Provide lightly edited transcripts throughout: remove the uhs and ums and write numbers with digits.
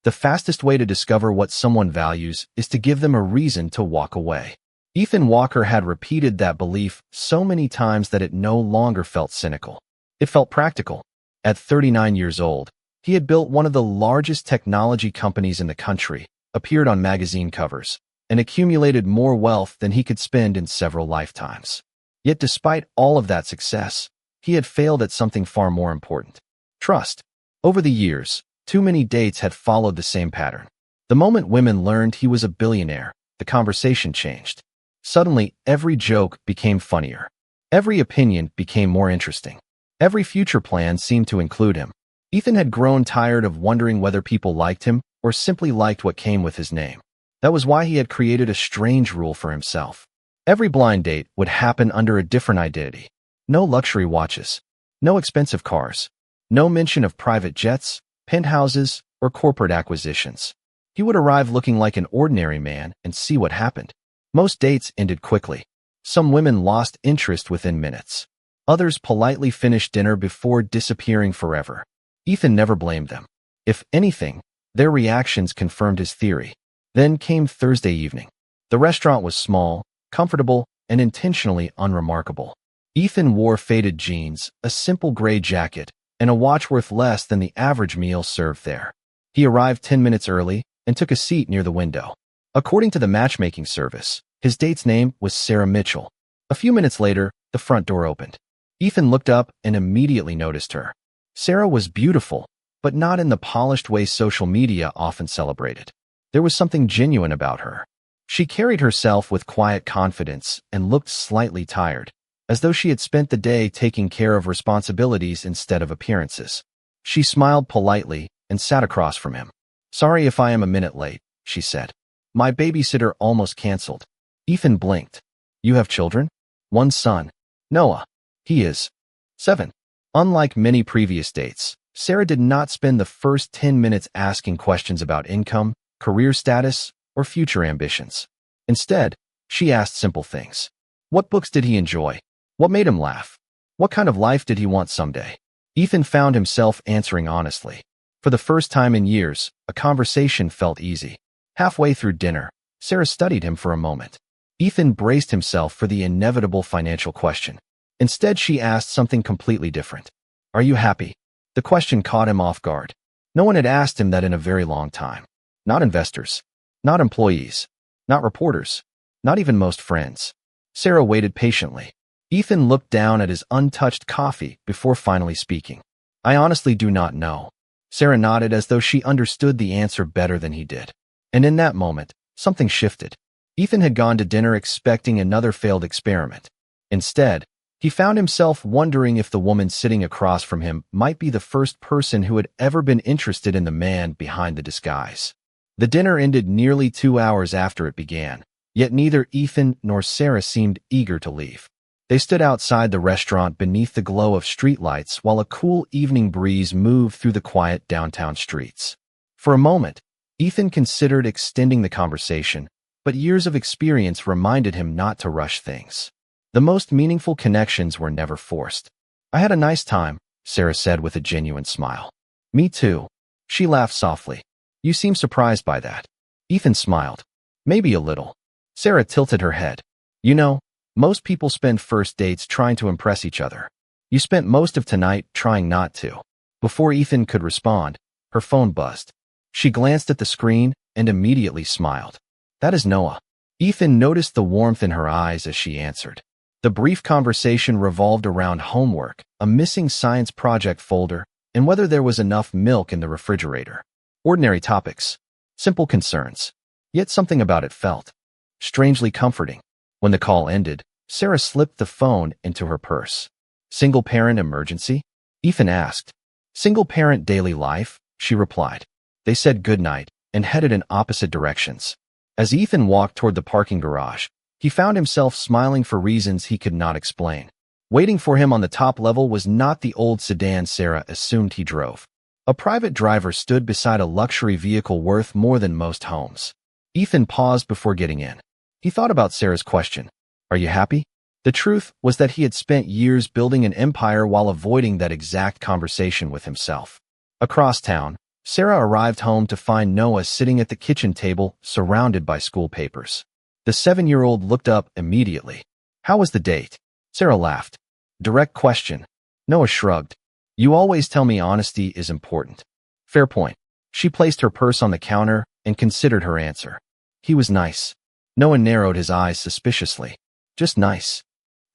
The fastest way to discover what someone values is to give them a reason to walk away. Ethan Walker had repeated that belief so many times that it no longer felt cynical. It felt practical. At 39 years old, he had built one of the largest technology companies in the country, appeared on magazine covers, and accumulated more wealth than he could spend in several lifetimes. Yet despite all of that success, he had failed at something far more important: trust. Over the years, too many dates had followed the same pattern. The moment women learned he was a billionaire, the conversation changed. Suddenly, every joke became funnier. Every opinion became more interesting. Every future plan seemed to include him. Ethan had grown tired of wondering whether people liked him or simply liked what came with his name. That was why he had created a strange rule for himself. Every blind date would happen under a different identity. No luxury watches, no expensive cars, no mention of private jets, penthouses, or corporate acquisitions. He would arrive looking like an ordinary man and see what happened. Most dates ended quickly. Some women lost interest within minutes. Others politely finished dinner before disappearing forever. Ethan never blamed them. If anything, their reactions confirmed his theory. Then came Thursday evening. The restaurant was small, comfortable, and intentionally unremarkable. Ethan wore faded jeans, a simple gray jacket, and a watch worth less than the average meal served there. He arrived 10 minutes early and took a seat near the window. According to the matchmaking service, his date's name was Sarah Mitchell. A few minutes later, the front door opened. Ethan looked up and immediately noticed her. Sarah was beautiful, but not in the polished way social media often celebrated. There was something genuine about her. She carried herself with quiet confidence and looked slightly tired, as though she had spent the day taking care of responsibilities instead of appearances. She smiled politely and sat across from him. "Sorry if I am a minute late," she said. "My babysitter almost canceled." Ethan blinked. "You have children?" "One son. Noah. He is 7. Unlike many previous dates, Sarah did not spend the first 10 minutes asking questions about income, career status, or future ambitions. Instead, she asked simple things. What books did he enjoy? What made him laugh? What kind of life did he want someday? Ethan found himself answering honestly. For the first time in years, a conversation felt easy. Halfway through dinner, Sarah studied him for a moment. Ethan braced himself for the inevitable financial question. Instead, she asked something completely different. "Are you happy?" The question caught him off guard. No one had asked him that in a very long time. Not investors. Not employees. Not reporters. Not even most friends. Sarah waited patiently. Ethan looked down at his untouched coffee before finally speaking. "I honestly do not know." Sarah nodded as though she understood the answer better than he did. And in that moment, something shifted. Ethan had gone to dinner expecting another failed experiment. Instead, he found himself wondering if the woman sitting across from him might be the first person who had ever been interested in the man behind the disguise. The dinner ended nearly 2 hours after it began, yet neither Ethan nor Sarah seemed eager to leave. They stood outside the restaurant beneath the glow of streetlights while a cool evening breeze moved through the quiet downtown streets. For a moment, Ethan considered extending the conversation, but years of experience reminded him not to rush things. The most meaningful connections were never forced. "I had a nice time," Sarah said with a genuine smile. "Me too." She laughed softly. "You seem surprised by that." Ethan smiled. "Maybe a little." Sarah tilted her head. "You know, most people spend first dates trying to impress each other. You spent most of tonight trying not to." Before Ethan could respond, her phone buzzed. She glanced at the screen and immediately smiled. "That is Noah." Ethan noticed the warmth in her eyes as she answered. The brief conversation revolved around homework, a missing science project folder, and whether there was enough milk in the refrigerator. Ordinary topics, simple concerns. Yet something about it felt strangely comforting. When the call ended, Sarah slipped the phone into her purse. "Single-parent emergency?" Ethan asked. "Single-parent daily life," she replied. They said goodnight and headed in opposite directions. As Ethan walked toward the parking garage, he found himself smiling for reasons he could not explain. Waiting for him on the top level was not the old sedan Sarah assumed he drove. A private driver stood beside a luxury vehicle worth more than most homes. Ethan paused before getting in. He thought about Sarah's question. "Are you happy?" The truth was that he had spent years building an empire while avoiding that exact conversation with himself. Across town, Sarah arrived home to find Noah sitting at the kitchen table, surrounded by school papers. The 7-year-old looked up immediately. "How was the date?" Sarah laughed. "Direct question." Noah shrugged. "You always tell me honesty is important." "Fair point." She placed her purse on the counter and considered her answer. "He was nice." Noah narrowed his eyes suspiciously. "Just nice."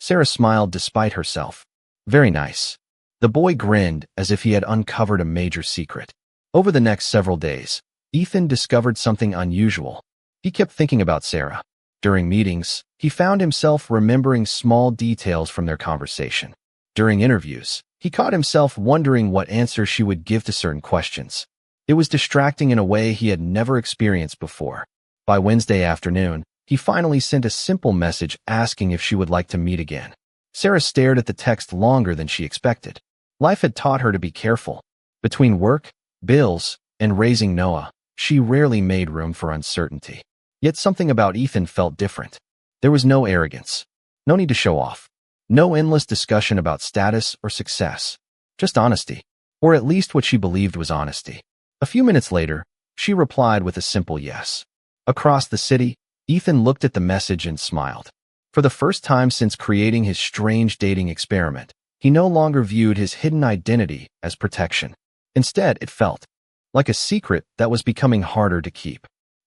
Sarah smiled despite herself. "Very nice." The boy grinned as if he had uncovered a major secret. Over the next several days, Ethan discovered something unusual. He kept thinking about Sarah. During meetings, he found himself remembering small details from their conversation. During interviews, he caught himself wondering what answers she would give to certain questions. It was distracting in a way he had never experienced before. By Wednesday afternoon, he finally sent a simple message asking if she would like to meet again. Sarah stared at the text longer than she expected. Life had taught her to be careful. Between work, bills, and raising Noah, she rarely made room for uncertainty. Yet something about Ethan felt different. There was no arrogance. No need to show off. No endless discussion about status or success. Just honesty. Or at least what she believed was honesty. A few minutes later, she replied with a simple yes. Across the city, Ethan looked at the message and smiled. For the first time since creating his strange dating experiment, he no longer viewed his hidden identity as protection. Instead, it felt like a secret that was becoming harder to keep.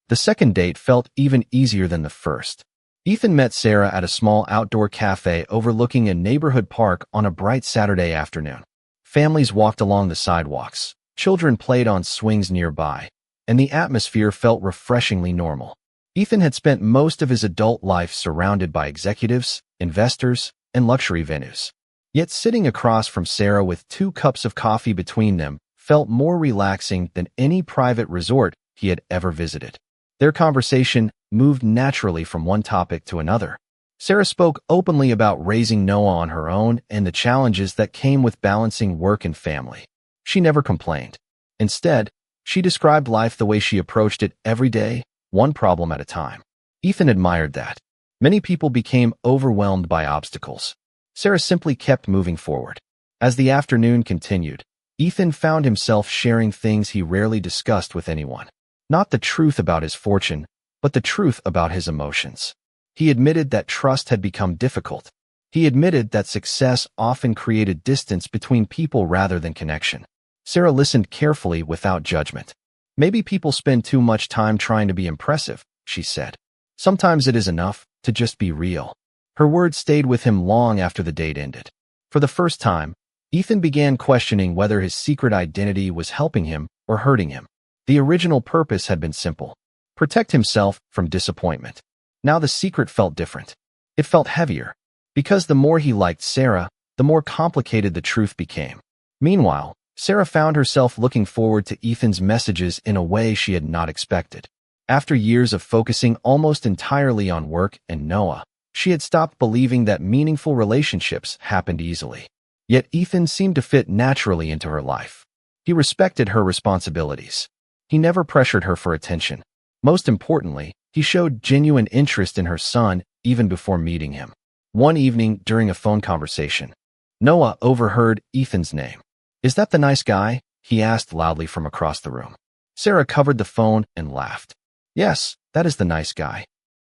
The second date felt even easier than the first. Ethan met Sarah at a small outdoor cafe overlooking a neighborhood park on a bright Saturday afternoon. Families walked along the sidewalks, children played on swings nearby, and the atmosphere felt refreshingly normal. Ethan had spent most of his adult life surrounded by executives, investors, and luxury venues. Yet sitting across from Sarah with 2 cups of coffee between them felt more relaxing than any private resort he had ever visited. Their conversation moved naturally from one topic to another. Sarah spoke openly about raising Noah on her own and the challenges that came with balancing work and family. She never complained. Instead, she described life the way she approached it every day, one problem at a time. Ethan admired that. Many people became overwhelmed by obstacles. Sarah simply kept moving forward. As the afternoon continued, Ethan found himself sharing things he rarely discussed with anyone. Not the truth about his fortune, but the truth about his emotions. He admitted that trust had become difficult. He admitted that success often created distance between people rather than connection. Sarah listened carefully without judgment. "Maybe people spend too much time trying to be impressive," she said. "Sometimes it is enough to just be real." Her words stayed with him long after the date ended. For the first time, Ethan began questioning whether his secret identity was helping him or hurting him. The original purpose had been simple: protect himself from disappointment. Now the secret felt different. It felt heavier. Because the more he liked Sarah, the more complicated the truth became. Meanwhile, Sarah found herself looking forward to Ethan's messages in a way she had not expected. After years of focusing almost entirely on work and Noah, she had stopped believing that meaningful relationships happened easily. Yet Ethan seemed to fit naturally into her life. He respected her responsibilities. He never pressured her for attention. Most importantly, he showed genuine interest in her son even before meeting him. One evening during a phone conversation, Noah overheard Ethan's name. "Is that the nice guy?" he asked loudly from across the room. Sarah covered the phone and laughed. "Yes, that is the nice guy."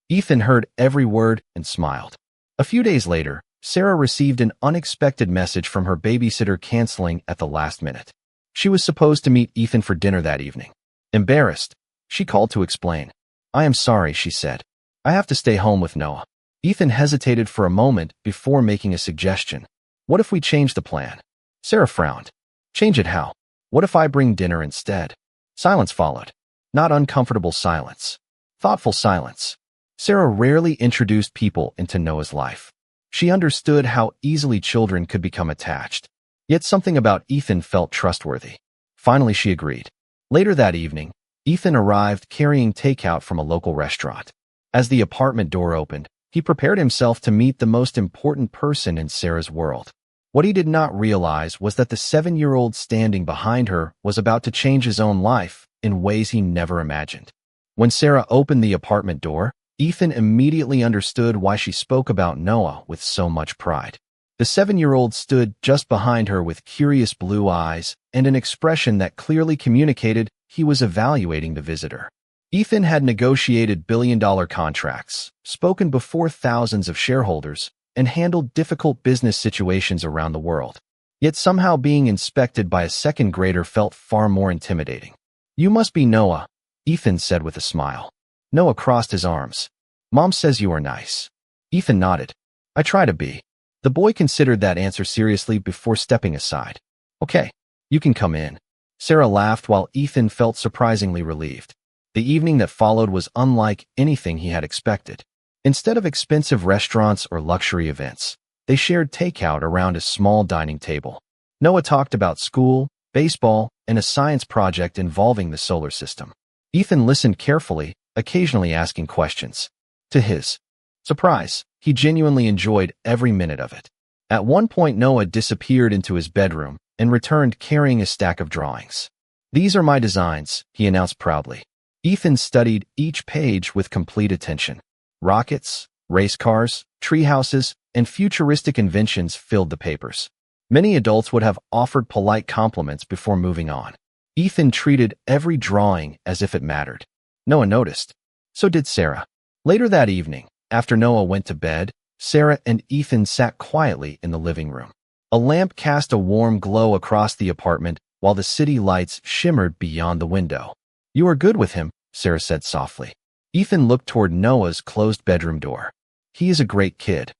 Ethan heard every word and smiled. A few days later, Sarah received an unexpected message from her babysitter canceling at the last minute. She was supposed to meet Ethan for dinner that evening. Embarrassed, she called to explain. "I am sorry," she said. "I have to stay home with Noah." Ethan hesitated for a moment before making a suggestion. "What if we change the plan?" Sarah frowned. "Change it how? What if I bring dinner instead?" Silence followed. Not uncomfortable silence. Thoughtful silence. Sarah rarely introduced people into Noah's life. She understood how easily children could become attached. Yet something about Ethan felt trustworthy. Finally, she agreed. Later that evening, Ethan arrived carrying takeout from a local restaurant. As the apartment door opened, he prepared himself to meet the most important person in Sarah's world. What he did not realize was that the 7-year-old standing behind her was about to change his own life in ways he never imagined. When Sarah opened the apartment door, Ethan immediately understood why she spoke about Noah with so much pride. The 7-year-old stood just behind her with curious blue eyes and an expression that clearly communicated he was evaluating the visitor. Ethan had negotiated billion-dollar contracts, spoken before thousands of shareholders, and handled difficult business situations around the world. Yet somehow being inspected by a second grader felt far more intimidating. "You must be Noah," Ethan said with a smile. Noah crossed his arms. "Mom says you are nice." Ethan nodded. "I try to be." The boy considered that answer seriously before stepping aside. "Okay, you can come in." Sarah laughed while Ethan felt surprisingly relieved. The evening that followed was unlike anything he had expected. Instead of expensive restaurants or luxury events, they shared takeout around a small dining table. Noah talked about school, baseball, and a science project involving the solar system. Ethan listened carefully, occasionally asking questions. To his surprise, he genuinely enjoyed every minute of it. At one point, Noah disappeared into his bedroom and returned carrying a stack of drawings. "These are my designs," he announced proudly. Ethan studied each page with complete attention. Rockets, race cars, treehouses, and futuristic inventions filled the papers. Many adults would have offered polite compliments before moving on. Ethan treated every drawing as if it mattered. Noah noticed. So did Sarah. Later that evening, after Noah went to bed, Sarah and Ethan sat quietly in the living room. A lamp cast a warm glow across the apartment while the city lights shimmered beyond the window. "You are good with him," Sarah said softly. Ethan looked toward Noah's closed bedroom door. "He is a great kid."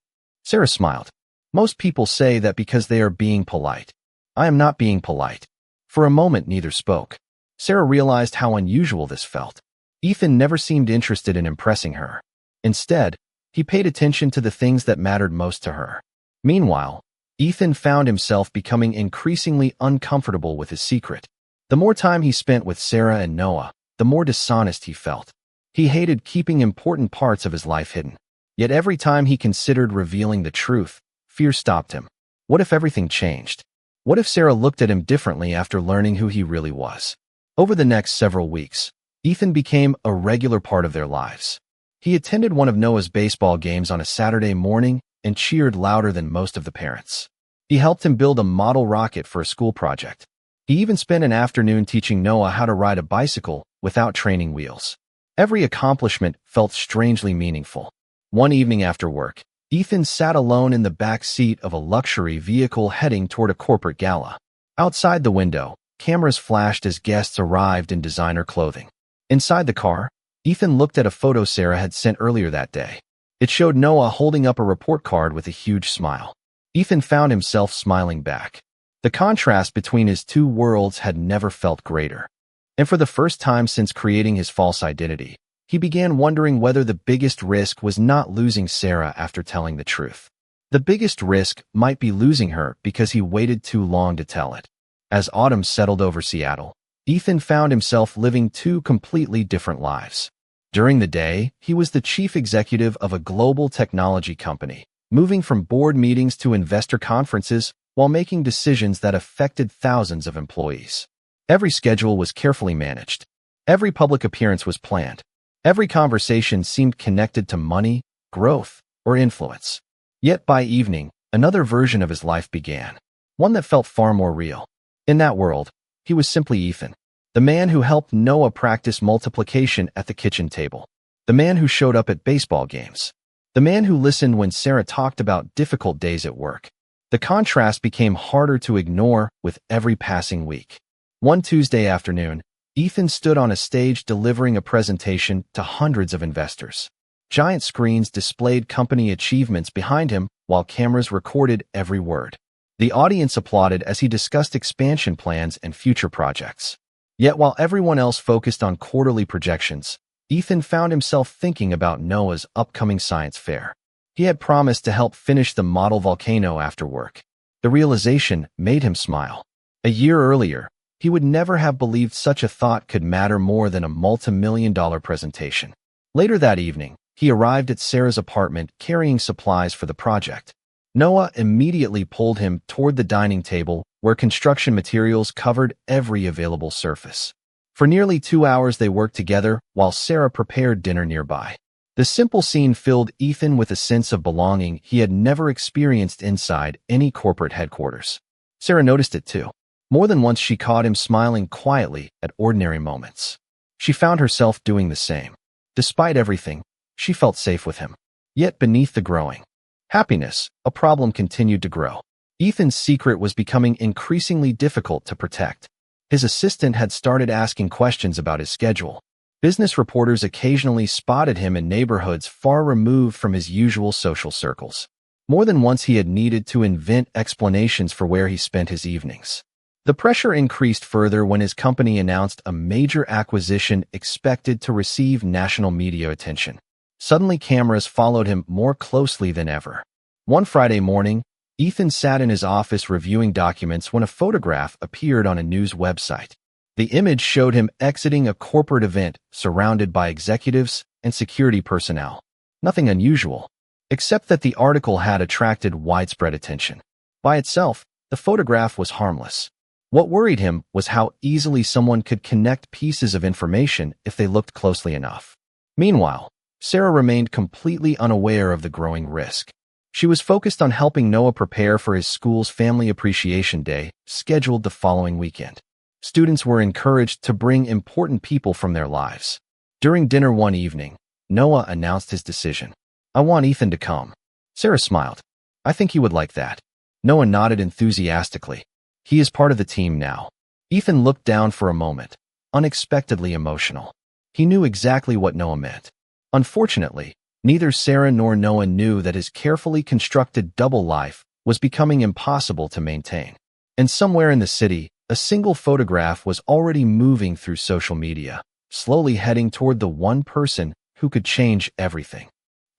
Sarah smiled. "Most people say that because they are being polite. I am not being polite." For a moment, neither spoke. Sarah realized how unusual this felt. Ethan never seemed interested in impressing her. Instead, he paid attention to the things that mattered most to her. Meanwhile, Ethan found himself becoming increasingly uncomfortable with his secret. The more time he spent with Sarah and Noah, the more dishonest he felt. He hated keeping important parts of his life hidden. Yet every time he considered revealing the truth, fear stopped him. What if everything changed? What if Sarah looked at him differently after learning who he really was? Over the next several weeks, Ethan became a regular part of their lives. He attended one of Noah's baseball games on a Saturday morning and cheered louder than most of the parents. He helped him build a model rocket for a school project. He even spent an afternoon teaching Noah how to ride a bicycle without training wheels. Every accomplishment felt strangely meaningful. One evening after work, Ethan sat alone in the back seat of a luxury vehicle heading toward a corporate gala. Outside the window, cameras flashed as guests arrived in designer clothing. Inside the car, Ethan looked at a photo Sarah had sent earlier that day. It showed Noah holding up a report card with a huge smile. Ethan found himself smiling back. The contrast between his two worlds had never felt greater. And for the first time since creating his false identity, he began wondering whether the biggest risk was not losing Sarah after telling the truth. The biggest risk might be losing her because he waited too long to tell it. As autumn settled over Seattle, Ethan found himself living two completely different lives. During the day, he was the chief executive of a global technology company, moving from board meetings to investor conferences while making decisions that affected thousands of employees. Every schedule was carefully managed. Every public appearance was planned. Every conversation seemed connected to money, growth, or influence. Yet by evening, another version of his life began, one that felt far more real. In that world, he was simply Ethan, the man who helped Noah practice multiplication at the kitchen table, the man who showed up at baseball games, the man who listened when Sarah talked about difficult days at work. The contrast became harder to ignore with every passing week. One Tuesday afternoon, Ethan stood on a stage delivering a presentation to hundreds of investors. Giant screens displayed company achievements behind him while cameras recorded every word. The audience applauded as he discussed expansion plans and future projects. Yet while everyone else focused on quarterly projections, Ethan found himself thinking about Noah's upcoming science fair. He had promised to help finish the model volcano after work. The realization made him smile. A year earlier, he would never have believed such a thought could matter more than a multi-million-dollar presentation. Later that evening, he arrived at Sarah's apartment carrying supplies for the project. Noah immediately pulled him toward the dining table where construction materials covered every available surface. For nearly 2 hours they worked together while Sarah prepared dinner nearby. The The simple scene filled Ethan with a sense of belonging he had never experienced inside any corporate headquarters. Sarah noticed it too. More than once she caught him smiling quietly at ordinary moments. She found herself doing the same. Despite everything, she felt safe with him. Yet beneath the growing happiness, a problem continued to grow. Ethan's secret was becoming increasingly difficult to protect. His assistant had started asking questions about his schedule. Business reporters occasionally spotted him in neighborhoods far removed from his usual social circles. More than once he had needed to invent explanations for where he spent his evenings. The pressure increased further when his company announced a major acquisition expected to receive national media attention. Suddenly cameras followed him more closely than ever. One Friday morning, Ethan sat in his office reviewing documents when a photograph appeared on a news website. The image showed him exiting a corporate event surrounded by executives and security personnel. Nothing unusual, except that the article had attracted widespread attention. By itself, the photograph was harmless. What worried him was how easily someone could connect pieces of information if they looked closely enough. Meanwhile, Sarah remained completely unaware of the growing risk. She was focused on helping Noah prepare for his school's Family Appreciation Day, scheduled the following weekend. Students were encouraged to bring important people from their lives. During dinner one evening, Noah announced his decision. "I want Ethan to come." Sarah smiled. "I think he would like that." Noah nodded enthusiastically. "He is part of the team now." Ethan looked down for a moment, unexpectedly emotional. He knew exactly what Noah meant. Unfortunately, neither Sarah nor Noah knew that his carefully constructed double life was becoming impossible to maintain. And somewhere in the city, a single photograph was already moving through social media, slowly heading toward the one person who could change everything.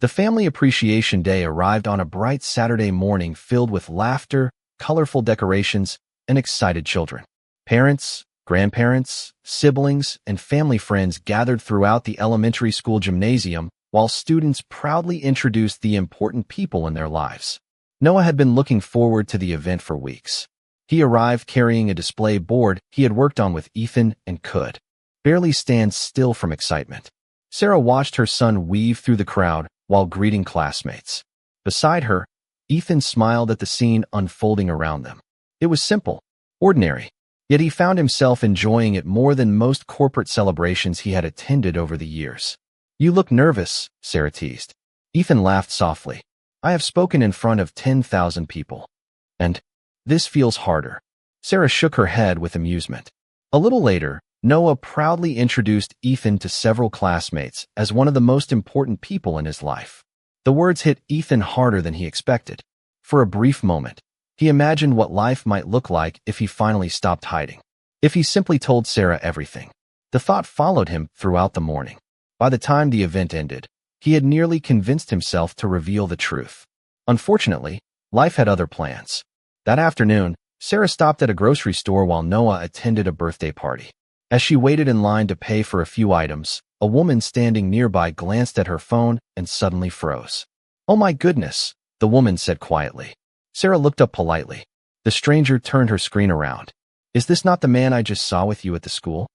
The Family Appreciation Day arrived on a bright Saturday morning filled with laughter, colorful decorations, and excited children. Parents, grandparents, siblings, and family friends gathered throughout the elementary school gymnasium while students proudly introduced the important people in their lives. Noah had been looking forward to the event for weeks. He arrived carrying a display board he had worked on with Ethan and could barely stand still from excitement. Sarah watched her son weave through the crowd while greeting classmates. Beside her, Ethan smiled at the scene unfolding around them. It was simple, ordinary, yet he found himself enjoying it more than most corporate celebrations he had attended over the years. "You look nervous," Sarah teased. Ethan laughed softly. "I have spoken in front of 10,000 people. And this feels harder." Sarah shook her head with amusement. A little later, Noah proudly introduced Ethan to several classmates as one of the most important people in his life. The words hit Ethan harder than he expected. For a brief moment, he imagined what life might look like if he finally stopped hiding. If he simply told Sarah everything. The thought followed him throughout the morning. By the time the event ended, he had nearly convinced himself to reveal the truth. Unfortunately, life had other plans. That afternoon, Sarah stopped at a grocery store while Noah attended a birthday party. As she waited in line to pay for a few items, a woman standing nearby glanced at her phone and suddenly froze. "Oh my goodness," the woman said quietly. Sarah looked up politely. The stranger turned her screen around. "Is this not the man I just saw with you at the school?"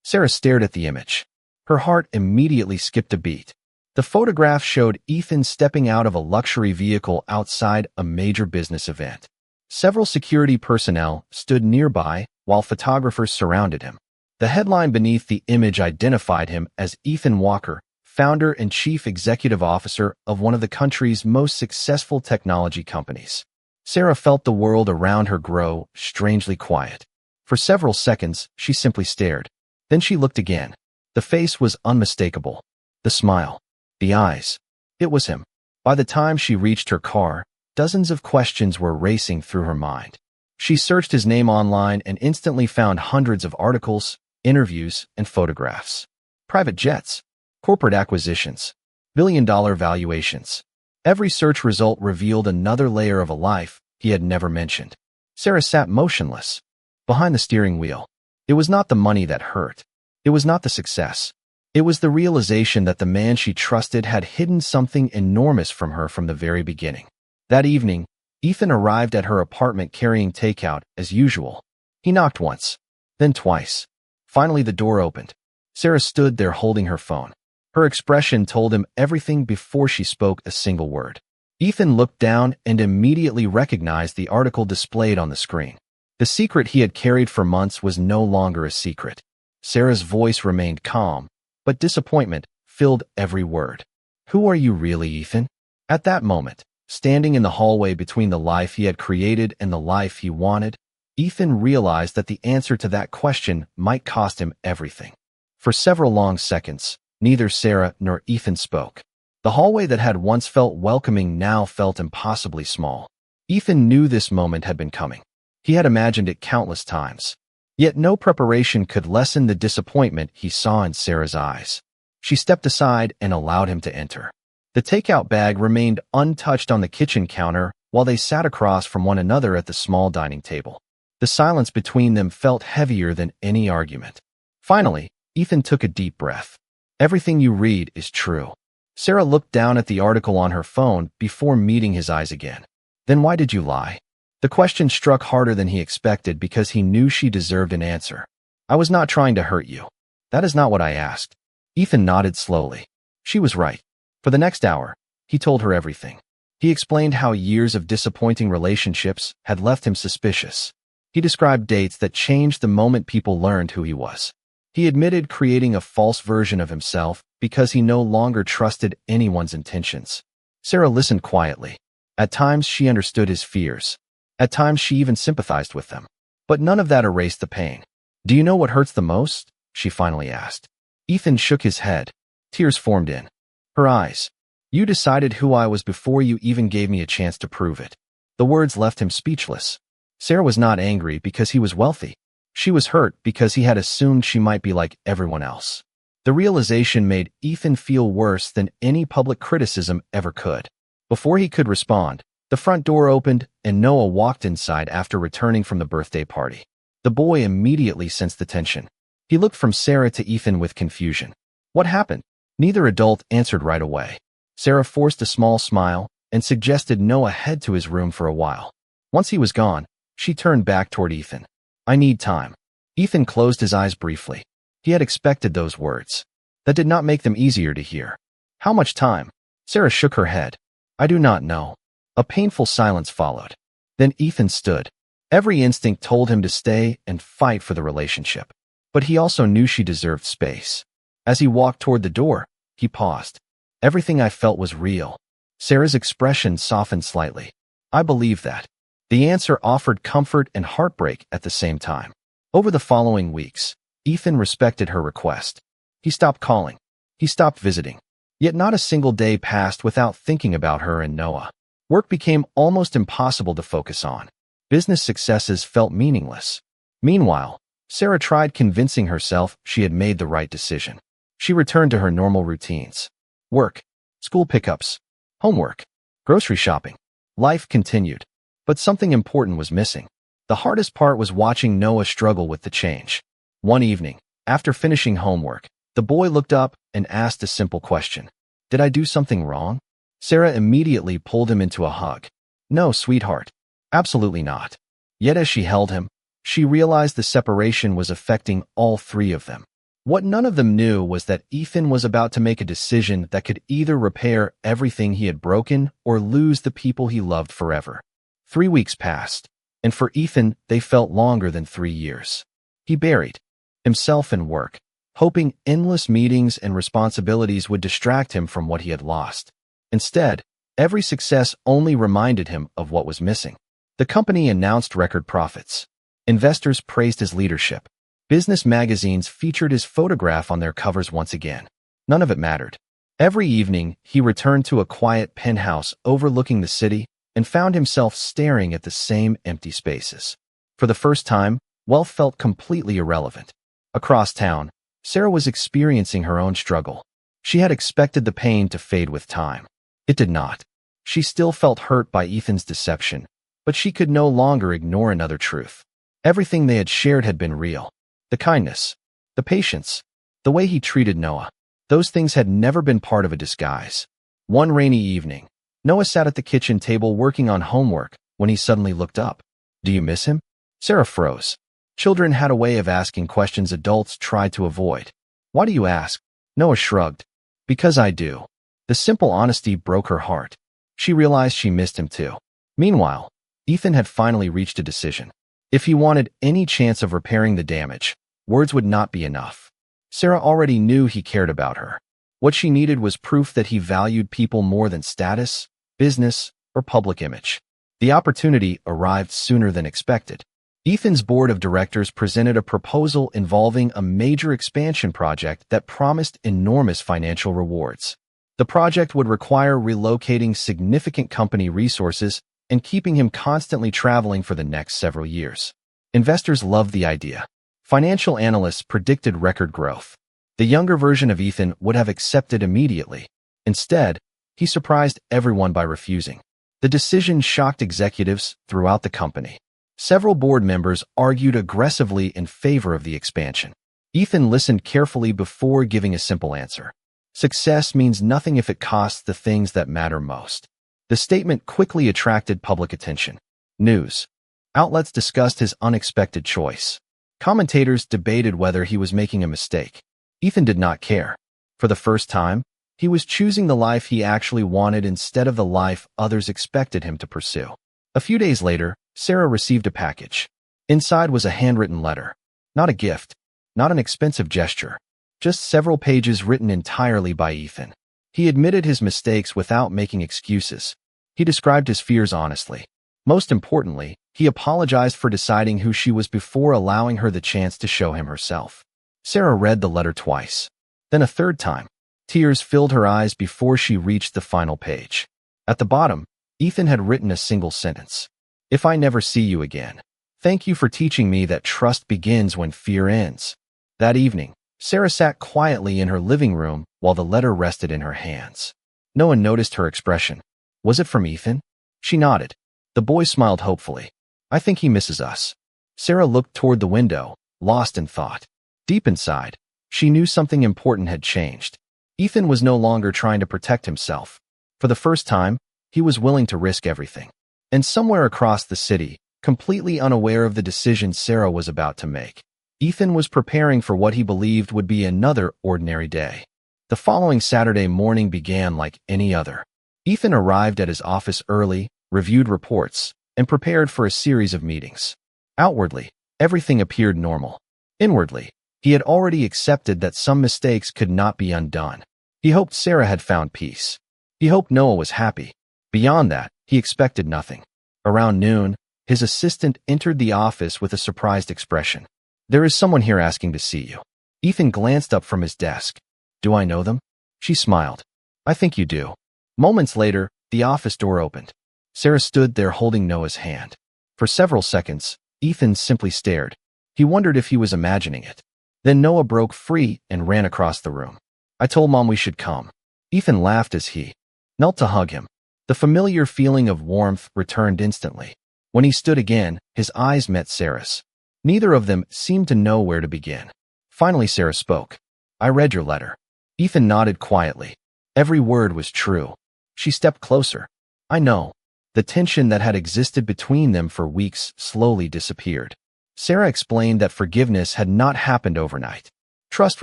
Sarah stared at the image. Her heart immediately skipped a beat. The photograph showed Ethan stepping out of a luxury vehicle outside a major business event. Several security personnel stood nearby while photographers surrounded him. The headline beneath the image identified him as Ethan Walker, founder and chief executive officer of one of the country's most successful technology companies. Sarah felt the world around her grow strangely quiet. For several seconds, she simply stared. Then she looked again. The face was unmistakable. The smile. The eyes. It was him. By the time she reached her car, dozens of questions were racing through her mind. She searched his name online and instantly found hundreds of articles, interviews, and photographs. Private jets, corporate acquisitions, billion-dollar valuations. Every search result revealed another layer of a life he had never mentioned. Sarah sat motionless, behind the steering wheel. It was not the money that hurt. It was not the success. It was the realization that the man she trusted had hidden something enormous from her from the very beginning. That evening, Ethan arrived at her apartment carrying takeout, as usual. He knocked once, then twice. Finally, the door opened. Sarah stood there holding her phone. Her expression told him everything before she spoke a single word. Ethan looked down and immediately recognized the article displayed on the screen. The secret he had carried for months was no longer a secret. Sarah's voice remained calm, but disappointment filled every word. "Who are you really, Ethan?" At that moment, standing in the hallway between the life he had created and the life he wanted, Ethan realized that the answer to that question might cost him everything. For several long seconds, neither Sarah nor Ethan spoke. The hallway that had once felt welcoming now felt impossibly small. Ethan knew this moment had been coming. He had imagined it countless times. Yet no preparation could lessen the disappointment he saw in Sarah's eyes. She stepped aside and allowed him to enter. The takeout bag remained untouched on the kitchen counter while they sat across from one another at the small dining table. The silence between them felt heavier than any argument. Finally, Ethan took a deep breath. "Everything you read is true." Sarah looked down at the article on her phone before meeting his eyes again. "Then why did you lie?" The question struck harder than he expected because he knew she deserved an answer. "I was not trying to hurt you. That is not what I asked." Ethan nodded slowly. She was right. For the next hour, he told her everything. He explained how years of disappointing relationships had left him suspicious. He described dates that changed the moment people learned who he was. He admitted creating a false version of himself because he no longer trusted anyone's intentions. Sarah listened quietly. At times, she understood his fears. At times, she even sympathized with them. But none of that erased the pain. "Do you know what hurts the most?" she finally asked. Ethan shook his head. Tears formed in her eyes. "You decided who I was before you even gave me a chance to prove it." The words left him speechless. Sarah was not angry because he was wealthy. She was hurt because he had assumed she might be like everyone else. The realization made Ethan feel worse than any public criticism ever could. Before he could respond, the front door opened and Noah walked inside after returning from the birthday party. The boy immediately sensed the tension. He looked from Sarah to Ethan with confusion. "What happened?" Neither adult answered right away. Sarah forced a small smile and suggested Noah head to his room for a while. Once he was gone, she turned back toward Ethan. "I need time." Ethan closed his eyes briefly. He had expected those words. That did not make them easier to hear. "How much time?" Sarah shook her head. "I do not know." A painful silence followed. Then Ethan stood. Every instinct told him to stay and fight for the relationship. But he also knew she deserved space. As he walked toward the door, he paused. "Everything I felt was real." Sarah's expression softened slightly. "I believe that." The answer offered comfort and heartbreak at the same time. Over the following weeks, Ethan respected her request. He stopped calling. He stopped visiting. Yet not a single day passed without thinking about her and Noah. Work became almost impossible to focus on. Business successes felt meaningless. Meanwhile, Sarah tried convincing herself she had made the right decision. She returned to her normal routines. Work, school pickups, homework, grocery shopping. Life continued. But something important was missing. The hardest part was watching Noah struggle with the change. One evening, after finishing homework, the boy looked up and asked a simple question. "Did I do something wrong?" Sarah immediately pulled him into a hug. "No, sweetheart. Absolutely not." Yet as she held him, she realized the separation was affecting all three of them. What none of them knew was that Ethan was about to make a decision that could either repair everything he had broken or lose the people he loved forever. 3 weeks passed, and for Ethan, they felt longer than 3 years. He buried himself in work, hoping endless meetings and responsibilities would distract him from what he had lost. Instead, every success only reminded him of what was missing. The company announced record profits. Investors praised his leadership. Business magazines featured his photograph on their covers once again. None of it mattered. Every evening, he returned to a quiet penthouse overlooking the city and found himself staring at the same empty spaces. For the first time, wealth felt completely irrelevant. Across town, Sarah was experiencing her own struggle. She had expected the pain to fade with time. It did not. She still felt hurt by Ethan's deception, but she could no longer ignore another truth. Everything they had shared had been real. The kindness, the patience, the way he treated Noah. Those things had never been part of a disguise. One rainy evening, Noah sat at the kitchen table working on homework when he suddenly looked up. "Do you miss him?" Sarah froze. Children had a way of asking questions adults tried to avoid. "Why do you ask?" Noah shrugged. Because I do. The simple honesty broke her heart. She realized she missed him too. Meanwhile, Ethan had finally reached a decision. If he wanted any chance of repairing the damage, words would not be enough. Sarah already knew he cared about her. What she needed was proof that he valued people more than status, business, or public image. The opportunity arrived sooner than expected. Ethan's board of directors presented a proposal involving a major expansion project that promised enormous financial rewards. The project would require relocating significant company resources and keeping him constantly traveling for the next several years. Investors loved the idea. Financial analysts predicted record growth. The younger version of Ethan would have accepted immediately. Instead, he surprised everyone by refusing. The decision shocked executives throughout the company. Several board members argued aggressively in favor of the expansion. Ethan listened carefully before giving a simple answer. Success means nothing if it costs the things that matter most. The statement quickly attracted public attention. News outlets discussed his unexpected choice. Commentators debated whether he was making a mistake. Ethan did not care. For the first time, he was choosing the life he actually wanted instead of the life others expected him to pursue. A few days later, Sarah received a package. Inside was a handwritten letter. Not a gift, not an expensive gesture, just several pages written entirely by Ethan. He admitted his mistakes without making excuses. He described his fears honestly. Most importantly, he apologized for deciding who she was before allowing her the chance to show him herself. Sarah read the letter twice. Then a third time. Tears filled her eyes before she reached the final page. At the bottom, Ethan had written a single sentence. If I never see you again, thank you for teaching me that trust begins when fear ends. That evening, Sarah sat quietly in her living room while the letter rested in her hands. No one noticed her expression. Was it from Ethan? She nodded. The boy smiled hopefully. I think he misses us. Sarah looked toward the window, lost in thought. Deep inside, she knew something important had changed. Ethan was no longer trying to protect himself. For the first time, he was willing to risk everything. And somewhere across the city, completely unaware of the decision Sarah was about to make, Ethan was preparing for what he believed would be another ordinary day. The following Saturday morning began like any other. Ethan arrived at his office early, reviewed reports, and prepared for a series of meetings. Outwardly, everything appeared normal. Inwardly, he had already accepted that some mistakes could not be undone. He hoped Sarah had found peace. He hoped Noah was happy. Beyond that, he expected nothing. Around noon, his assistant entered the office with a surprised expression. There is someone here asking to see you. Ethan glanced up from his desk. Do I know them? She smiled. I think you do. Moments later, the office door opened. Sarah stood there holding Noah's hand. For several seconds, Ethan simply stared. He wondered if he was imagining it. Then Noah broke free and ran across the room. I told Mom we should come. Ethan laughed as he knelt to hug him. The familiar feeling of warmth returned instantly. When he stood again, his eyes met Sarah's. Neither of them seemed to know where to begin. Finally, Sarah spoke. I read your letter. Ethan nodded quietly. Every word was true. She stepped closer. I know. The tension that had existed between them for weeks slowly disappeared. Sarah explained that forgiveness had not happened overnight. Trust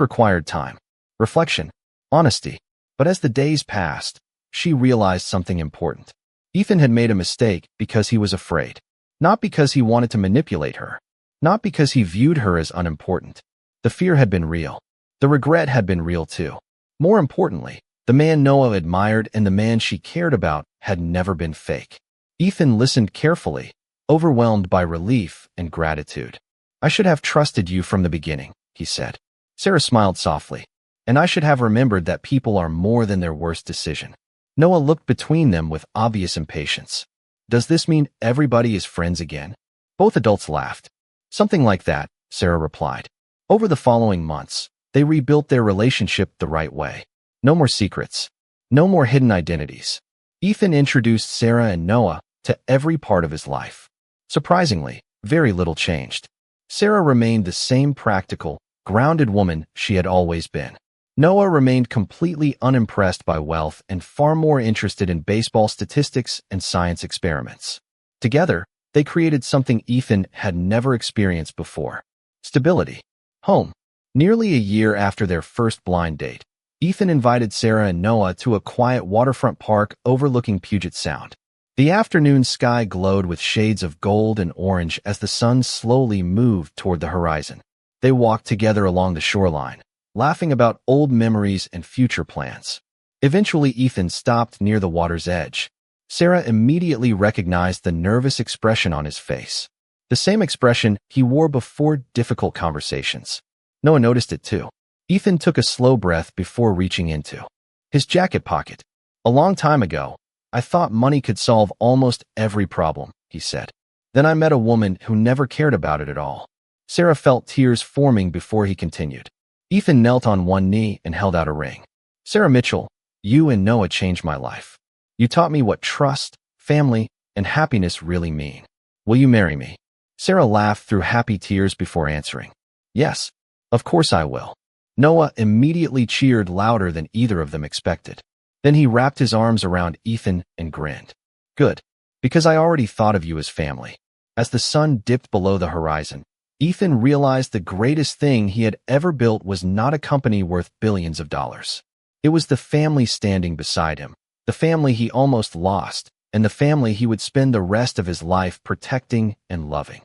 required time, reflection, honesty. But as the days passed, she realized something important. Ethan had made a mistake because he was afraid. Not because he wanted to manipulate her. Not because he viewed her as unimportant. The fear had been real. The regret had been real too. More importantly, the man Noah admired and the man she cared about had never been fake. Ethan listened carefully, overwhelmed by relief and gratitude. I should have trusted you from the beginning, he said. Sarah smiled softly. And I should have remembered that people are more than their worst decision. Noah looked between them with obvious impatience. Does this mean everybody is friends again? Both adults laughed. Something like that, Sarah replied. Over the following months, they rebuilt their relationship the right way. No more secrets. No more hidden identities. Ethan introduced Sarah and Noah to every part of his life. Surprisingly, very little changed. Sarah remained the same practical, grounded woman she had always been. Noah remained completely unimpressed by wealth and far more interested in baseball statistics and science experiments. Together, they created something Ethan had never experienced before. Stability. Home. Nearly a year after their first blind date, Ethan invited Sarah and Noah to a quiet waterfront park overlooking Puget Sound. The afternoon sky glowed with shades of gold and orange as the sun slowly moved toward the horizon. They walked together along the shoreline, laughing about old memories and future plans. Eventually, Ethan stopped near the water's edge. Sarah immediately recognized the nervous expression on his face, the same expression he wore before difficult conversations. Noah noticed it too. Ethan took a slow breath before reaching into his jacket pocket. "A long time ago, I thought money could solve almost every problem," he said. "Then I met a woman who never cared about it at all." Sarah felt tears forming before he continued. Ethan knelt on one knee and held out a ring. "Sarah Mitchell, you and Noah changed my life. You taught me what trust, family, and happiness really mean. Will you marry me?" Sarah laughed through happy tears before answering. "Yes, of course I will." Noah immediately cheered louder than either of them expected. Then he wrapped his arms around Ethan and grinned. "Good, because I already thought of you as family." As the sun dipped below the horizon, Ethan realized the greatest thing he had ever built was not a company worth billions of dollars. It was the family standing beside him, the family he almost lost, and the family he would spend the rest of his life protecting and loving.